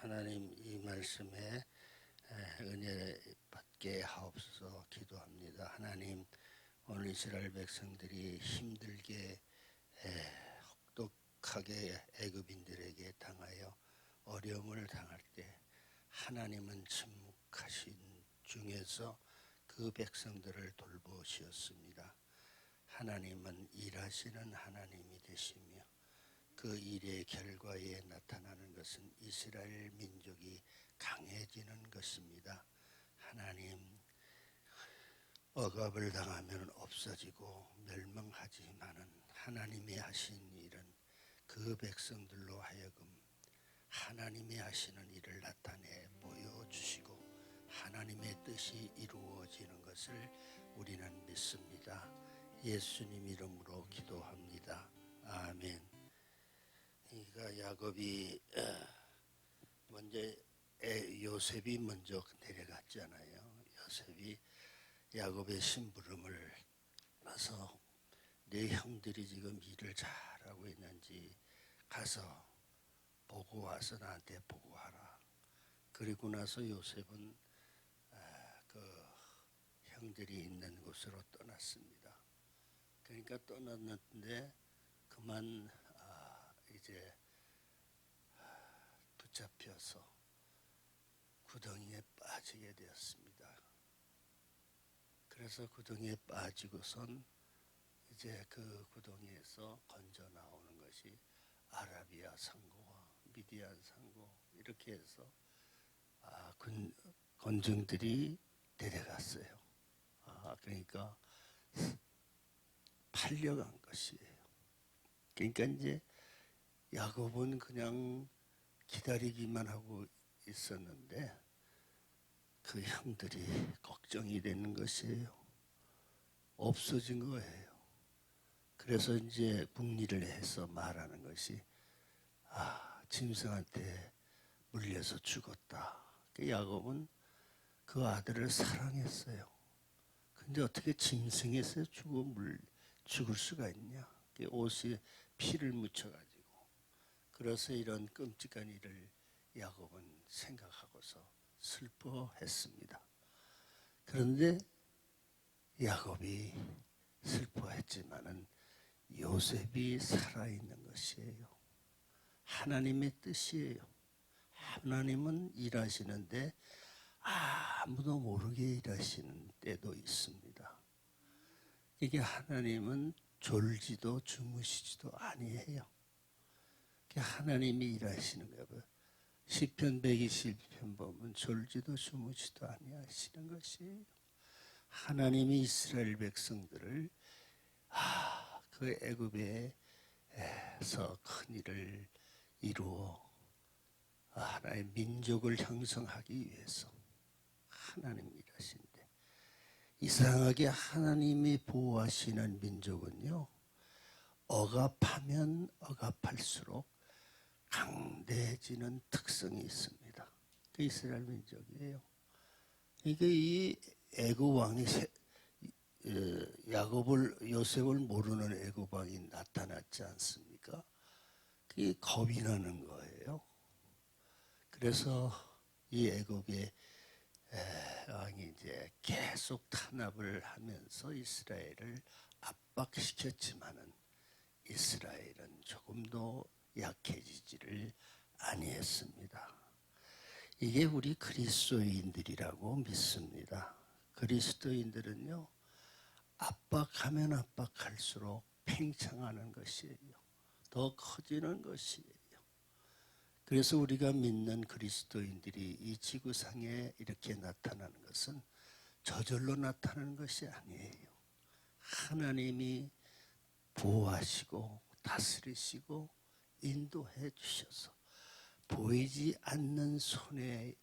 하나님 이 말씀에 은혜 받게 하옵소서 기도합니다. 하나님 오늘 이스라엘 백성들이 힘들게 혹독하게 애굽인들에게 당하여 어려움을 당할 때 하나님은 침묵하신 중에서 그 백성들을 돌보시었습니다. 하나님은 일하시는 하나님이 되시며 그 일의 결과에 나타나는 것은 이스라엘 민족이 강해지는 것입니다. 하나님 억압을 당하면 없어지고 멸망하지만은 하나님이 하신 일은 그 백성들로 하여금 하나님이 하시는 일을 나타내 보여주시고 하나님의 뜻이 이루어지는 것을 우리는 믿습니다. 예수님 이름으로 기도합니다. 아멘. 그러니까 야곱이 먼저 요셉이 먼저 내려갔잖아요. 요셉이 야곱의 심부름을 가서 내 형들이 지금 일을 잘하고 있는지 가서 보고 와서 나한테 보고하라. 그리고 나서 요셉은 그 형들이 있는 곳으로 떠났습니다. 그러니까 떠났는데 그만 이제 붙잡혀서 구덩이에 빠지게 되었습니다. 그래서 구덩이에 빠지고선 이제 그 구덩이에서 건져 나오는 것이 아라비아 상고와 미디안 상고 이렇게 해서 군중들이 데려갔어요. 그러니까 팔려간 것이에요. 그러니까 이제 야곱은 그냥 기다리기만 하고 있었는데 그 형들이 걱정이 되는 것이에요. 없어진 거예요. 그래서 이제 궁리를 해서 말하는 것이 짐승한테 물려서 죽었다. 야곱은 그 아들을 사랑했어요. 근데 어떻게 짐승에서 죽을 수가 있냐? 옷에 피를 묻혀가지고. 그래서 이런 끔찍한 일을 야곱은 생각하고서 슬퍼했습니다. 그런데 야곱이 슬퍼했지만은 요셉이 살아있는 것이에요. 하나님의 뜻이에요. 하나님은 일하시는데 아무도 모르게 일하시는 때도 있습니다. 이게 하나님은 졸지도 주무시지도 아니해요. 하나님이 일하시는 거예요. 시편 121편 보면 졸지도 주무지도 아니하시는 것이에요. 하나님이 이스라엘 백성들을 그 애굽에서 큰 일을 이루어 하나의 민족을 형성하기 위해서 하나님이 일하신데 이상하게 하나님이 보호하시는 민족은요 억압하면 억압할수록 강대해지는 특성이 있습니다. 그 이스라엘 민족이에요. 이게 이 애굽 왕이 요셉을 모르는 애굽 왕이 나타났지 않습니까? 그게 겁이 나는 거예요. 그래서 이 애굽의 왕이 이제 계속 탄압을 하면서 이스라엘을 압박시켰지만은 이스라엘은 조금도 약해지지를 아니했습니다. 이게 우리 그리스도인들이라고 믿습니다. 그리스도인들은요 압박하면 압박할수록 팽창하는 것이에요. 더 커지는 것이에요. 그래서 우리가 믿는 그리스도인들이 이 지구상에 이렇게 나타나는 것은 저절로 나타나는 것이 아니에요. 하나님이 보호하시고 다스리시고 인도해 주셔서 보이지 않는 손의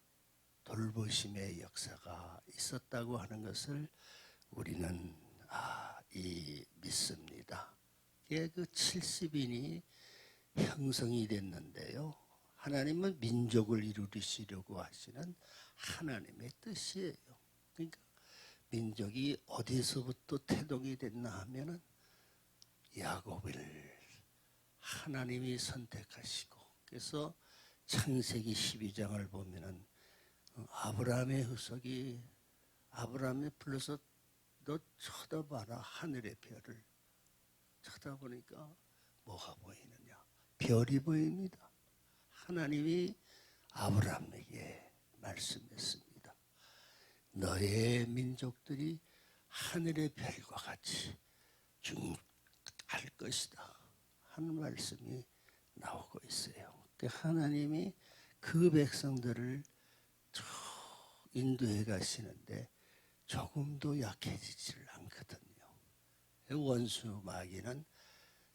돌보심의 역사가 있었다고 하는 것을 우리는 믿습니다. 그 70인이 형성이 됐는데요. 하나님은 민족을 이루시려고 하시는 하나님의 뜻이에요. 그러니까 민족이 어디서부터 태동이 됐나 하면은 야곱을 하나님이 선택하시고 그래서 창세기 12장을 보면은 아브라함의 후손이 아브라함이 불러서 너 쳐다봐라 하늘의 별을 쳐다보니까 뭐가 보이느냐? 별이 보입니다. 하나님이 아브라함에게 말씀했습니다. 너의 민족들이 하늘의 별과 같이 중할 것이다 하는 말씀이 나오고 있어요. 하나님이 그 백성들을 인도해 가시는데 조금도 약해지지를 않거든요. 원수 마귀는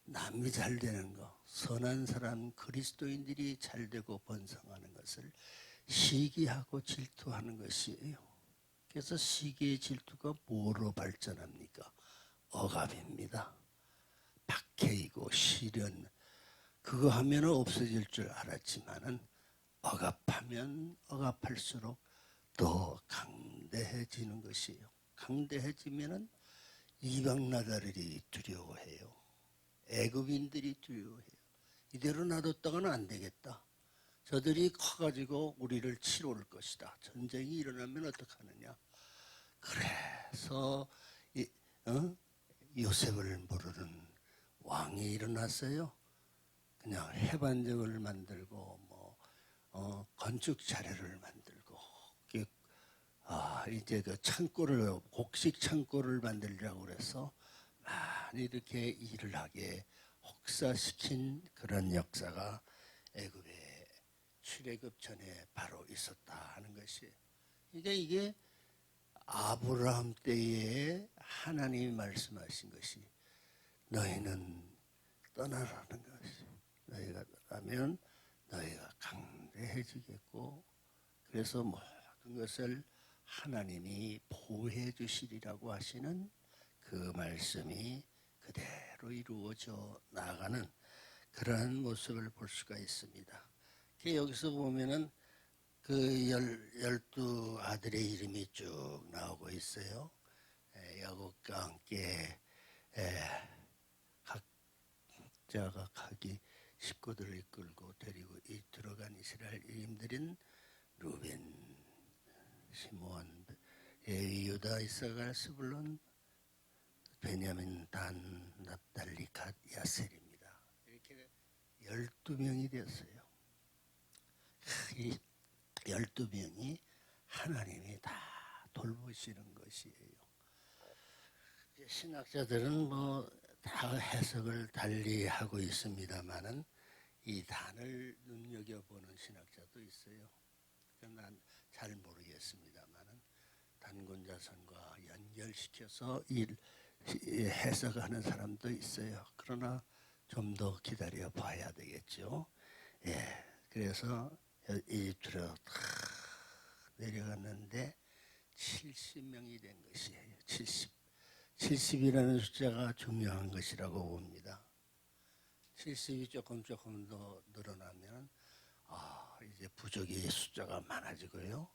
남이 잘 되는 거, 선한 사람 그리스도인들이 잘 되고 번성하는 것을 시기하고 질투하는 것이에요. 그래서 시기의 질투가 뭐로 발전합니까? 억압입니다. 박해이고 시련, 그거 하면 없어질 줄 알았지만은 억압하면 억압할수록 더 강대해지는 것이에요. 강대해지면은 이방 나라들이 두려워해요. 애굽인들이 두려워해요. 이대로 놔뒀다가는 안 되겠다. 저들이 커가지고 우리를 치러 올 것이다. 전쟁이 일어나면 어떡하느냐. 그래서 요셉을 모르는 왕이 일어났어요. 그냥 해반적을 만들고 건축 자료를 만들고 이제 그 창고를 곡식 창고를 만들려고 그래서 많이 이렇게 일을 하게 혹사시킨 그런 역사가 애굽의 출애굽 전에 바로 있었다 하는 것이. 그러니까 이게 아브라함 때에 하나님이 말씀하신 것이 너희는 떠나라는 것이. 너희가 떠나면 너희가 강대해지겠고 그래서 모든 것을 하나님이 보호해 주시리라고 하시는 그 말씀이 그대로 이루어져 나가는 그러한 모습을 볼 수가 있습니다. 여기서 보면은 그 12 아들의 이름이 쭉 나오고 있어요. 야곱과 함께 각자가 각기 식구들을 이끌고 데리고 들어간 이스라엘 이름들인 루벤, 시므온, 레위, 유다, 이사갈, 스불론, 베냐민, 단, 납달리, 갓, 야셀입니다. 이렇게 12명이 되었어요. 이 12명이 하나님이 다 돌보시는 것이에요. 신학자들은 다 해석을 달리 하고 있습니다만은 이 단을 눈여겨보는 신학자도 있어요. 난 잘 모르겠습니다만은 단군자선과 연결시켜서 해석하는 사람도 있어요. 그러나 좀 더 기다려 봐야 되겠죠. 그래서 이집트로 내려갔는데 70명이 된 것이에요. 70이라는 숫자가 중요한 것이라고 봅니다. 70이 조금 더 늘어나면 이제 부족의 숫자가 많아지고요.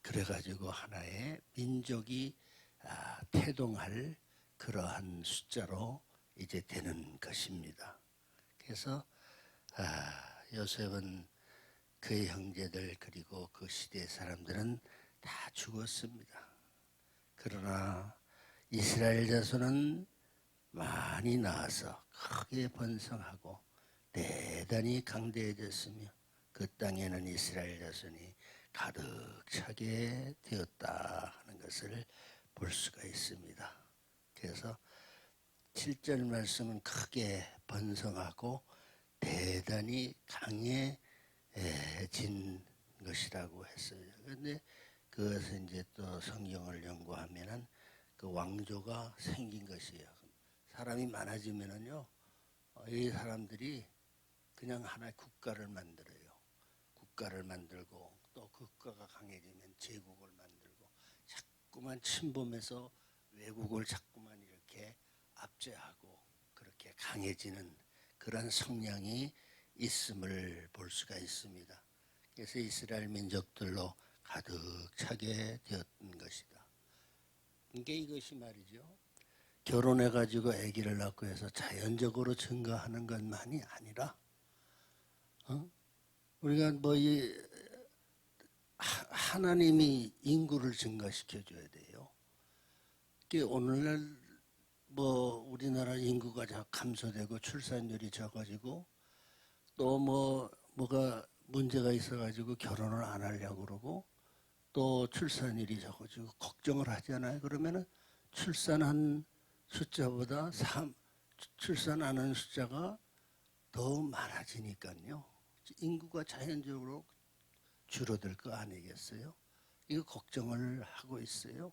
그래가지고 하나의 민족이 태동할 그러한 숫자로 이제 되는 것입니다. 그래서 요셉은 그의 형제들 그리고 그 시대의 사람들은 다 죽었습니다. 그러나 이스라엘 자손은 많이 나와서 크게 번성하고 대단히 강대해졌으며 그 땅에는 이스라엘 자손이 가득 차게 되었다 하는 것을 볼 수가 있습니다. 그래서 7절 말씀은 크게 번성하고 대단히 강해진 것이라고 했어요. 그런데 그것은 이제 또 성경을 연구하면은 그 왕조가 생긴 것이에요. 사람이 많아지면은요, 이 사람들이 그냥 하나의 국가를 만들어요. 국가를 만들고 또 그 국가가 강해지면 제국을 만들고 자꾸만 침범해서 외국을 자꾸만 이렇게 압제하고 그렇게 강해지는 그런 성향이 있음을 볼 수가 있습니다. 그래서 이스라엘 민족들로 가득 차게 되었던 것이다. 이게 이것이 말이죠. 결혼해가지고 아기를 낳고 해서 자연적으로 증가하는 것만이 아니라 우리가 뭐 하나님이 인구를 증가시켜 줘야 돼요. 오늘날 뭐 우리나라 인구가 감소되고 출산율이 적어지고 또 뭐가 문제가 있어가지고 결혼을 안 하려고 그러고 또 출산율이 적어지고 걱정을 하잖아요. 그러면은 출산한 숫자보다 출산 안 하는 숫자가 더 많아지니까요. 인구가 자연적으로 줄어들 거 아니겠어요? 이거 걱정을 하고 있어요.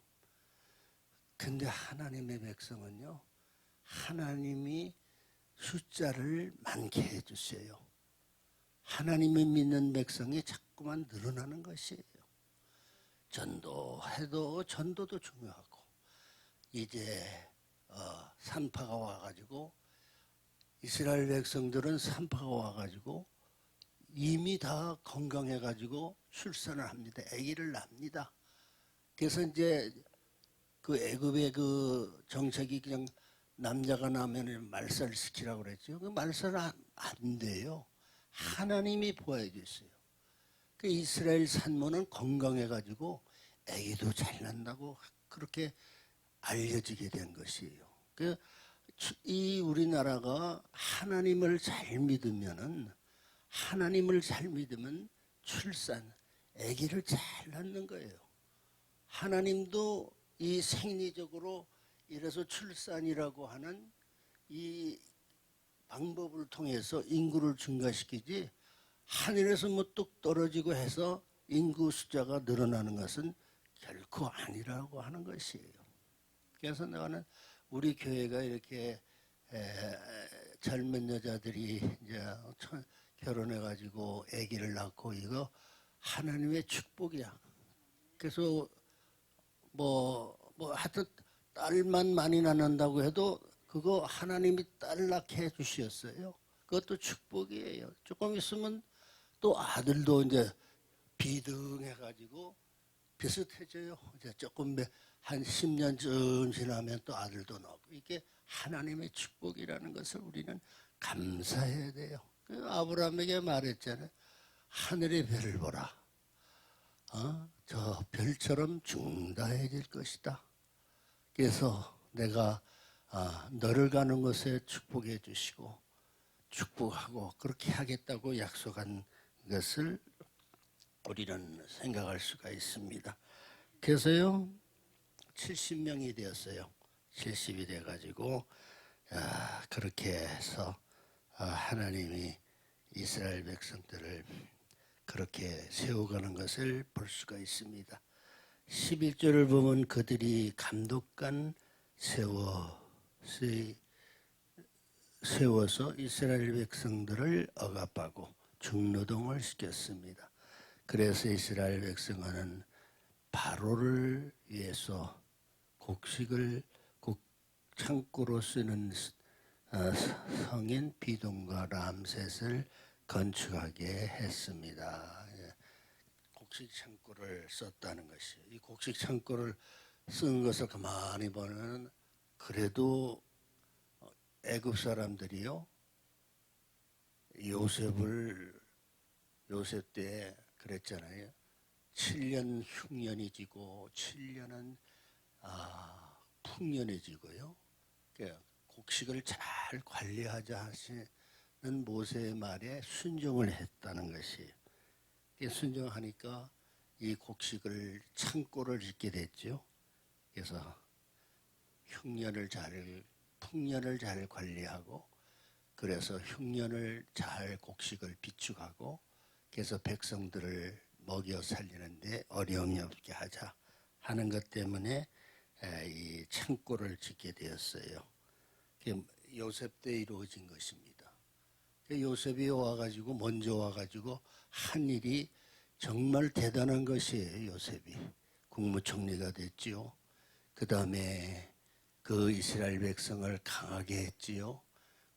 근데 하나님의 백성은요, 하나님이 숫자를 많게 해주세요. 하나님을 믿는 백성이 자꾸만 늘어나는 것이에요. 전도해도 전도도 중요하고 이제 산파가 와가지고 이스라엘 백성들은 산파가 와가지고 이미 다 건강해가지고 출산을 합니다. 아기를 낳습니다. 그래서 이제 그 애굽의 그 정책이 그냥 남자가 나면 말살시키라고 그랬죠. 그 말살은 안 돼요. 하나님이 보호해주세요. 그 이스라엘 산모는 건강해가지고 아기도 잘 난다고 그렇게 알려지게 된 것이에요. 이 우리나라가 하나님을 잘 믿으면은 하나님을 잘 믿으면 출산, 아기를 잘 낳는 거예요. 하나님도 이 생리적으로 이래서 출산이라고 하는 이 방법을 통해서 인구를 증가시키지 하늘에서 뭐 뚝 떨어지고 해서 인구 숫자가 늘어나는 것은 결코 아니라고 하는 것이에요. 그래서 나는 우리 교회가 이렇게 젊은 여자들이 이제 결혼해가지고 아기를 낳고 이거 하나님의 축복이야. 그래서 하여튼 딸만 많이 낳는다고 해도 그거 하나님이 딸 낳게 해주셨어요. 그것도 축복이에요. 조금 있으면 또 아들도 이제 비등해가지고 비슷해져요. 이제 조금 한 10년쯤 지나면 또 아들도 나오고 이게 하나님의 축복이라는 것을 우리는 감사해야 돼요. 아브라함에게 말했잖아요. 하늘의 별을 보라. 저 별처럼 중다해질 것이다. 그래서 내가 너를 가는 곳에 축복해 주시고 축복하고 그렇게 하겠다고 약속한 것을 우리는 생각할 수가 있습니다. 그래서요 70명이 되었어요. 70이 돼가지고 그렇게 해서 하나님이 이스라엘 백성들을 그렇게 세워가는 것을 볼 수가 있습니다. 11절을 보면 그들이 감독관 세워서 이스라엘 백성들을 억압하고 중노동을 시켰습니다. 그래서 이스라엘 백성은 바로를 위해서 곡식을 창고로 쓰는 성인 비동과 람셋을 건축하게 했습니다. 곡식 창고를 썼다는 것이에요. 이 곡식 창고를 쓴 것을 가만히 보면 그래도 애굽 사람들이요 요셉 때 그랬잖아요. 7년 흉년이 지고 7년은 풍년이 지고요. 곡식을 잘 관리하자 하시는 모세의 말에 순종을 했다는 것이에요. 순종하니까 이 곡식을 창고를 짓게 됐죠. 그래서 풍년을 잘 관리하고 그래서 흉년을 잘 곡식을 비축하고 그래서 백성들을 먹여 살리는데 어려움이 없게 하자 하는 것 때문에 이 창고를 짓게 되었어요. 요셉 때 이루어진 것입니다. 요셉이 먼저 와가지고 한 일이 정말 대단한 것이에요. 요셉이 국무총리가 됐지요. 그 다음에 그 이스라엘 백성을 강하게 했지요.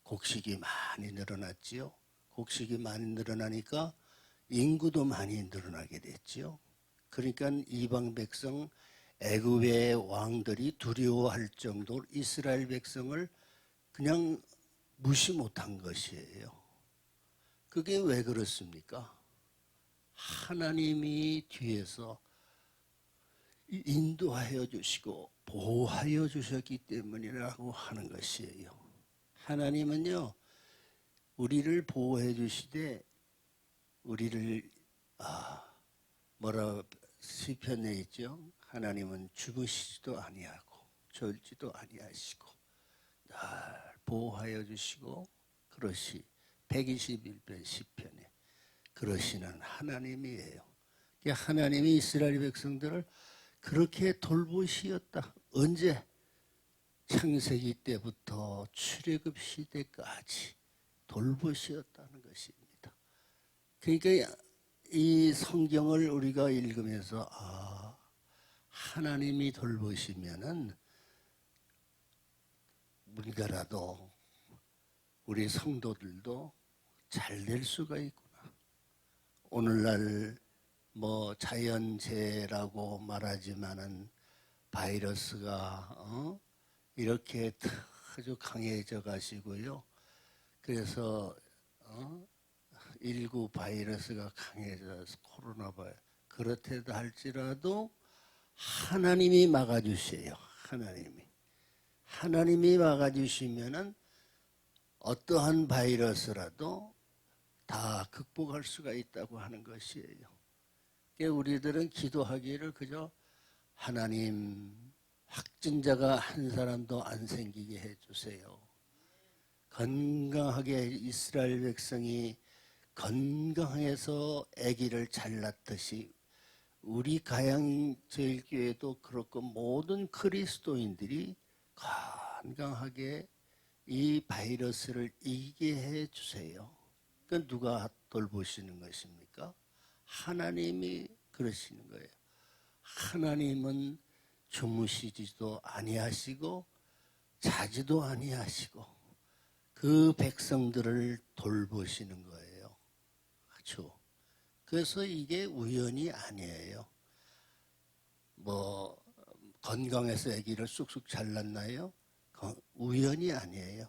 곡식이 많이 늘어났지요. 곡식이 많이 늘어나니까 인구도 많이 늘어나게 됐지요. 그러니까 이방 백성 애굽의 왕들이 두려워할 정도로 이스라엘 백성을 그냥 무시 못한 것이에요. 그게 왜 그렇습니까? 하나님이 뒤에서 인도하여 주시고 보호하여 주셨기 때문이라고 하는 것이에요. 하나님은요, 우리를 보호해 주시되 우리를 뭐라 시편에 있죠. 하나님은 주무시지도 아니하고 졸지도 아니하시고 늘 보호하여 주시고 그러시 121편 시편에 그러시는 하나님이에요. 하나님이 이스라엘 백성들을 그렇게 돌보시었다. 언제? 창세기 때부터 출애굽 시대까지 돌보시었다는 것입니다. 그러니까 이 성경을 우리가 읽으면서 하나님이 돌보시면은 우리가라도 우리 성도들도 잘 될 수가 있구나. 오늘날 뭐 자연재해라고 말하지만은 바이러스가 이렇게 아주 강해져 가시고요. 그래서 19 바이러스가 강해져서 코로나 바이러스 그렇다 할지라도 하나님이 막아주세요. 하나님이 막아주시면은 어떠한 바이러스라도 다 극복할 수가 있다고 하는 것이에요. 우리들은 기도하기를 그저 하나님 확진자가 한 사람도 안 생기게 해주세요. 건강하게 이스라엘 백성이 건강해서 아기를 잘 낳듯이 우리 가양제일교회도 그렇고 모든 그리스도인들이 건강하게 이 바이러스를 이기게 해주세요. 그건 누가 돌보시는 것입니까? 하나님이 그러시는 거예요. 하나님은 주무시지도 아니하시고 자지도 아니하시고 그 백성들을 돌보시는 거예요. 그렇죠? 그래서 이게 우연이 아니에요. 뭐 건강해서 아기를 쑥쑥 잘 낳나요? 우연이 아니에요.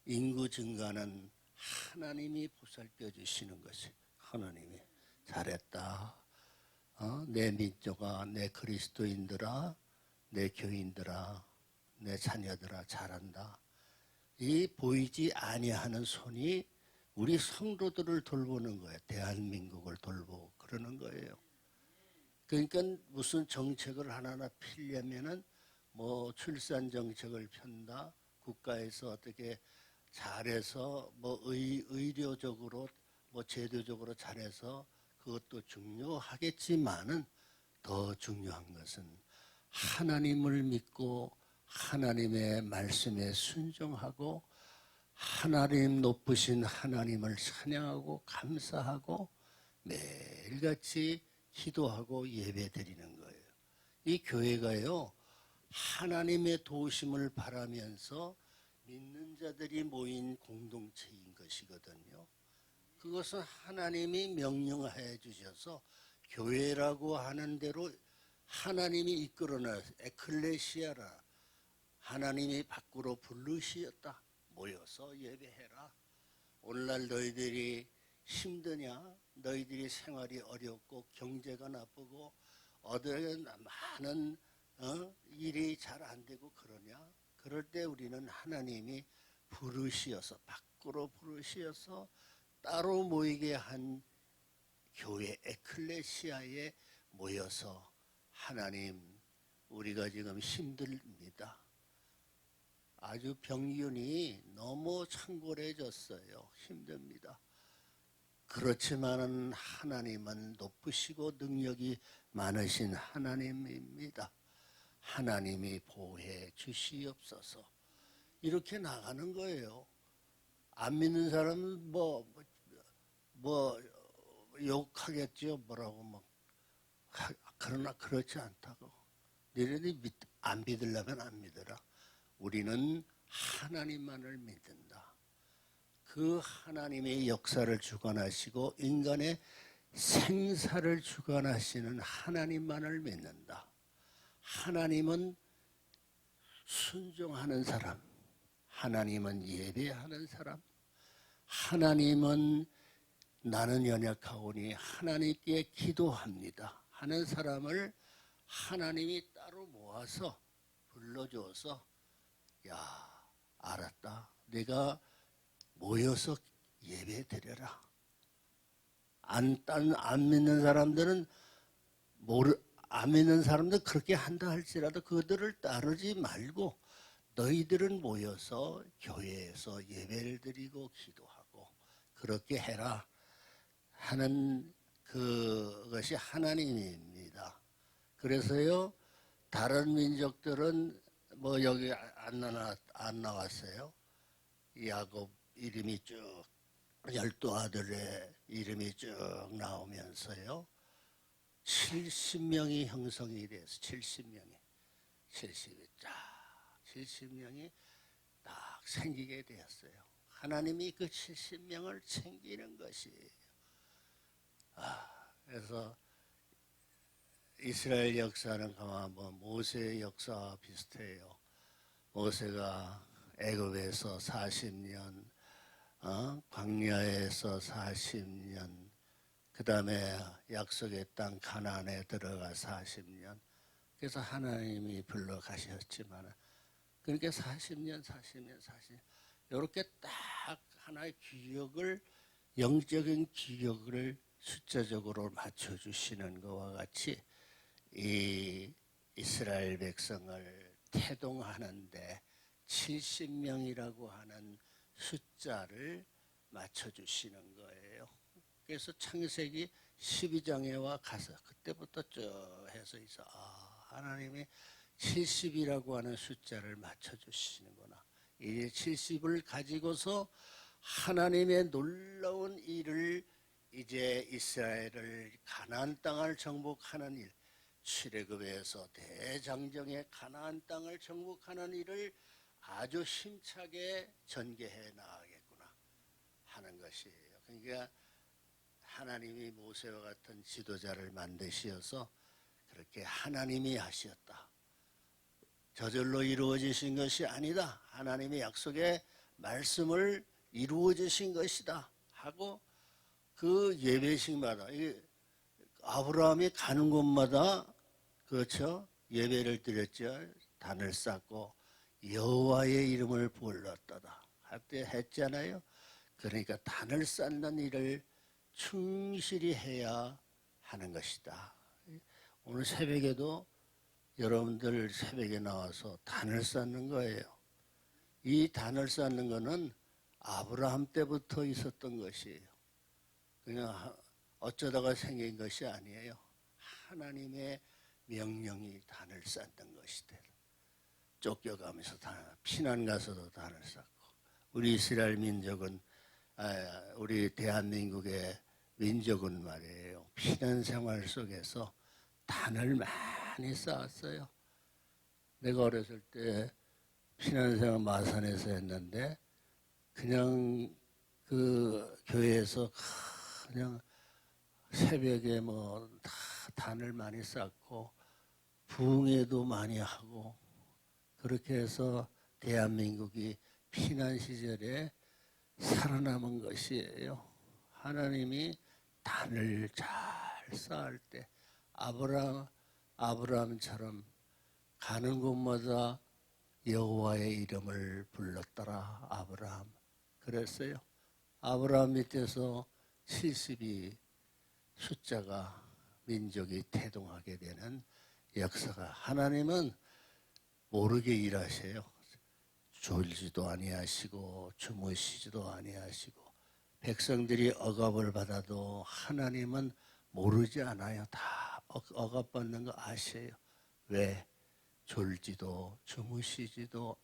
인구 증가는 하나님이 보살펴 주시는 것이 하나님이 잘했다. 내 민족아, 내 그리스도인들아, 내 교인들아, 내 자녀들아 잘한다. 이 보이지 아니하는 손이 우리 성도들을 돌보는 거예요. 대한민국을 돌보고 그러는 거예요. 그러니까 무슨 정책을 하나하나 피려면은 뭐 출산 정책을 편다, 국가에서 어떻게 잘해서 뭐 의료적으로 뭐 제도적으로 잘해서 그것도 중요하겠지만은 더 중요한 것은 하나님을 믿고 하나님의 말씀에 순종하고 하나님 높으신 하나님을 찬양하고 감사하고 매일같이 기도하고 예배드리는 거예요. 이 교회가요 하나님의 도우심을 바라면서 믿는 자들이 모인 공동체인 것이거든요. 그것은 하나님이 명령해 주셔서 교회라고 하는 대로 하나님이 이끌어내 에클레시아라 하나님이 밖으로 부르시었다. 모여서 예배해라. 오늘날 너희들이 힘드냐? 너희들이 생활이 어렵고 경제가 나쁘고 어디에 많은 일이 잘 안 되고 그러냐? 그럴 때 우리는 하나님이 부르시어서 밖으로 부르시어서 따로 모이게 한 교회 에클레시아에 모여서 하나님 우리가 지금 힘듭니다. 아주 병균이 너무 창궐해졌어요. 힘듭니다. 그렇지만은 하나님은 높으시고 능력이 많으신 하나님입니다. 하나님이 보호해 주시옵소서. 이렇게 나가는 거예요. 안 믿는 사람은 뭐 욕하겠죠. 뭐라고 막. 그러나 그렇지 않다고. 너희들이 안 믿으려면 안 믿어라. 우리는 하나님만을 믿는다. 그 하나님의 역사를 주관하시고 인간의 생사를 주관하시는 하나님만을 믿는다. 하나님은 순종하는 사람, 하나님은 예배하는 사람, 하나님은 나는 연약하오니 하나님께 기도합니다 하는 사람을 하나님이 따로 모아서 불러줘서 야 알았다 내가 모여서 예배 드려라. 안 믿는 사람들은 안 믿는 사람들 그렇게 한다 할지라도 그들을 따르지 말고 너희들은 모여서 교회에서 예배를 드리고 기도하고 그렇게 해라 하는 그것이 하나님입니다. 그래서요 다른 민족들은 뭐 여기 안 나왔어요. 야곱 이름이 쭉 12아들의 이름이 쭉 나오면서요 70명이 형성이 돼서 70명이 딱 생기게 되었어요. 하나님이 그 70명을 챙기는 것이에요. 그래서 이스라엘 역사는 가만 보면 모세의 역사와 비슷해요. 모세가 애굽에서 40년, 광야에서 40년, 그 다음에 약속의 땅 가나안에 들어가 40년. 그래서 하나님이 불러 가셨지만, 그렇게 40년, 이렇게 딱 하나의 기억을, 영적인 기억을 숫자적으로 맞춰주시는 것과 같이 이 이스라엘 백성을 태동하는데 70명이라고 하는 숫자를 맞춰주시는 거예요. 그래서 창세기 12장에 와 가서 그때부터 쭉 해서 있어. 하나님이 70이라고 하는 숫자를 맞춰주시는구나. 이 70을 가지고서 하나님의 놀라운 일을 이제 이스라엘을 가나안 땅을 정복하는 일, 출애굽에서 대장정의 가나안 땅을 정복하는 일을 아주 힘차게 전개해 나가겠구나 하는 것이에요. 그러니까 하나님이 모세와 같은 지도자를 만드시어서 그렇게 하나님이 하셨다. 저절로 이루어지신 것이 아니다. 하나님의 약속의 말씀을 이루어지신 것이다 하고 그 예배식마다 아브라함이 가는 곳마다 그렇죠 예배를 드렸죠. 단을 쌓고 여호와의 이름을 불렀다다 할 때 했잖아요. 그러니까 단을 쌓는 일을 충실히 해야 하는 것이다. 오늘 새벽에도 여러분들 새벽에 나와서 단을 쌓는 거예요. 이 단을 쌓는 거는 아브라함 때부터 있었던 것이에요. 그냥 어쩌다가 생긴 것이 아니에요. 하나님의 명령이 단을 쌓는 것이다. 쫓겨가면서 피난 가서도 단을 쌓고 우리 이스라엘 민족은 우리 대한민국의 민족은 말이에요. 피난 생활 속에서 단을 많이 쌓았어요. 내가 어렸을 때 피난 생활 마산에서 했는데 그냥 그 교회에서 그냥 새벽에 뭐 다 단을 많이 쌓고 부흥회도 많이 하고 그렇게 해서 대한민국이 피난 시절에 살아남은 것이에요. 하나님이 단을 잘 쌓을 때 아브라함처럼 가는 곳마다 여호와의 이름을 불렀더라. 아브라함 그랬어요. 아브라함 밑에서 70이 숫자가 민족이 태동하게 되는 역사가 하나님은 모르게 일하세요. 졸지도 아니하시고 주무시지도 아니하시고 백성들이 억압을 받아도 하나님은 모르지 않아요. 다 억압받는 거 아세요. 왜? 졸지도 주무시지도